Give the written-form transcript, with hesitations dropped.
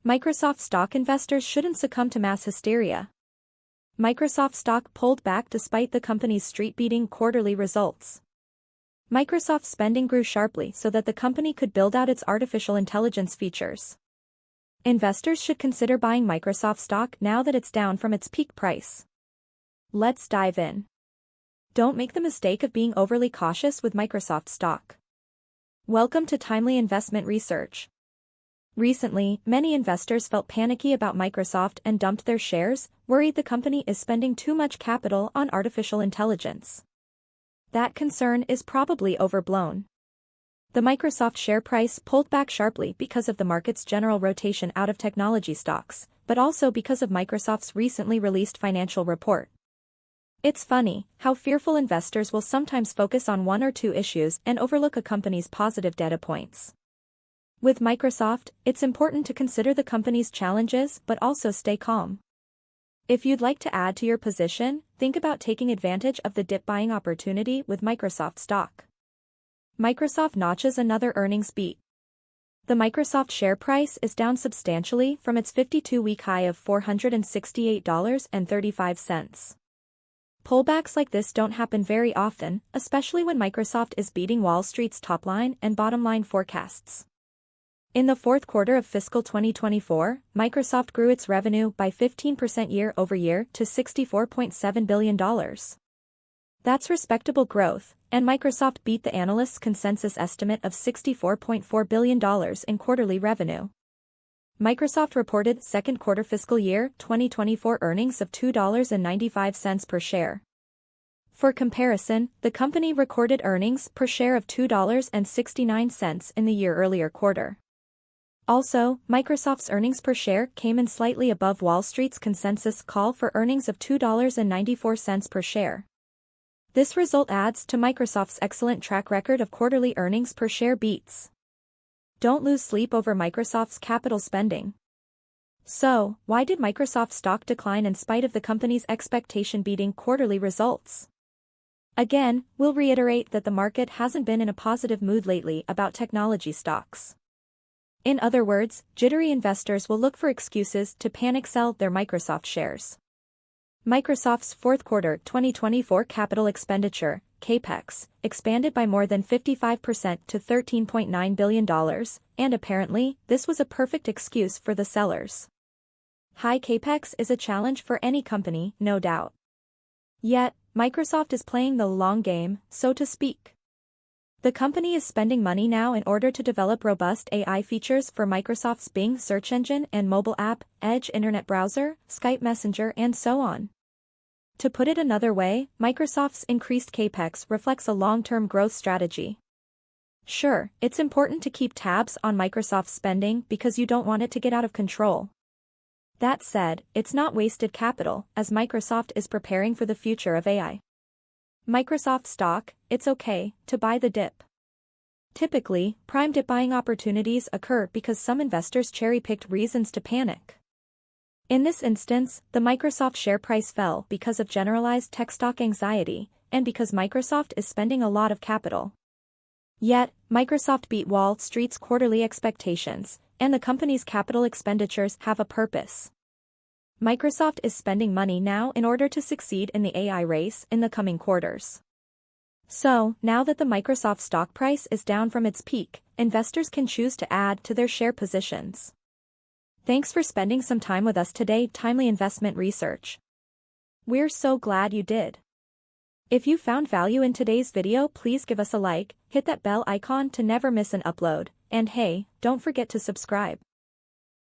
Microsoft stock investors shouldn't succumb to mass hysteria. Microsoft stock pulled back despite the company's street-beating quarterly results. Microsoft spending grew sharply so that the company could build out its artificial intelligence features. Investors should consider buying Microsoft stock now that it's down from its peak price. Let's dive in. Don't make the mistake of being overly cautious with Microsoft stock. Welcome to Timely Investment Research. Recently, many investors felt panicky about Microsoft and dumped their shares, worried the company is spending too much capital on artificial intelligence. That concern is probably overblown. The Microsoft share price pulled back sharply because of the market's general rotation out of technology stocks, but also because of Microsoft's recently released financial report. It's funny how fearful investors will sometimes focus on one or two issues and overlook a company's positive data points. With Microsoft, it's important to consider the company's challenges but also stay calm. If you'd like to add to your position, think about taking advantage of the dip buying opportunity with Microsoft stock. Microsoft notches another earnings beat. The Microsoft share price is down substantially from its 52-week high of $468.35. Pullbacks like this don't happen very often, especially when Microsoft is beating Wall Street's top-line and bottom-line forecasts. In the fourth quarter of fiscal 2024, Microsoft grew its revenue by 15% year-over-year to $64.7 billion. That's respectable growth, and Microsoft beat the analyst's consensus estimate of $64.4 billion in quarterly revenue. Microsoft reported second quarter fiscal year 2024 earnings of $2.95 per share. For comparison, the company recorded earnings per share of $2.69 in the year earlier quarter. Also, Microsoft's earnings per share came in slightly above Wall Street's consensus call for earnings of $2.94 per share. This result adds to Microsoft's excellent track record of quarterly earnings per share beats. Don't lose sleep over Microsoft's capital spending. So, why did Microsoft stock decline in spite of the company's expectation-beating quarterly results? Again, we'll reiterate that the market hasn't been in a positive mood lately about technology stocks. In other words, jittery investors will look for excuses to panic sell their Microsoft shares. Microsoft's fourth quarter 2024 capital expenditure, CAPEX, expanded by more than 55% to $13.9 billion, and apparently, this was a perfect excuse for the sellers. High CAPEX is a challenge for any company, no doubt. Yet, Microsoft is playing the long game, so to speak. The company is spending money now in order to develop robust AI features for Microsoft's Bing search engine and mobile app, Edge internet browser, Skype Messenger and so on. To put it another way, Microsoft's increased CAPEX reflects a long-term growth strategy. Sure, it's important to keep tabs on Microsoft's spending because you don't want it to get out of control. That said, it's not wasted capital, as Microsoft is preparing for the future of AI. Microsoft stock, it's okay to buy the dip. Typically, prime dip buying opportunities occur because some investors cherry-picked reasons to panic. In this instance, the Microsoft share price fell because of generalized tech stock anxiety, and because Microsoft is spending a lot of capital. Yet, Microsoft beat Wall Street's quarterly expectations, and the company's capital expenditures have a purpose. Microsoft is spending money now in order to succeed in the AI race in the coming quarters. So, now that the Microsoft stock price is down from its peak, investors can choose to add to their share positions. Thanks for spending some time with us today, Timely Investment Research. We're so glad you did. If you found value in today's video, please give us a like, hit that bell icon to never miss an upload, and hey, don't forget to subscribe.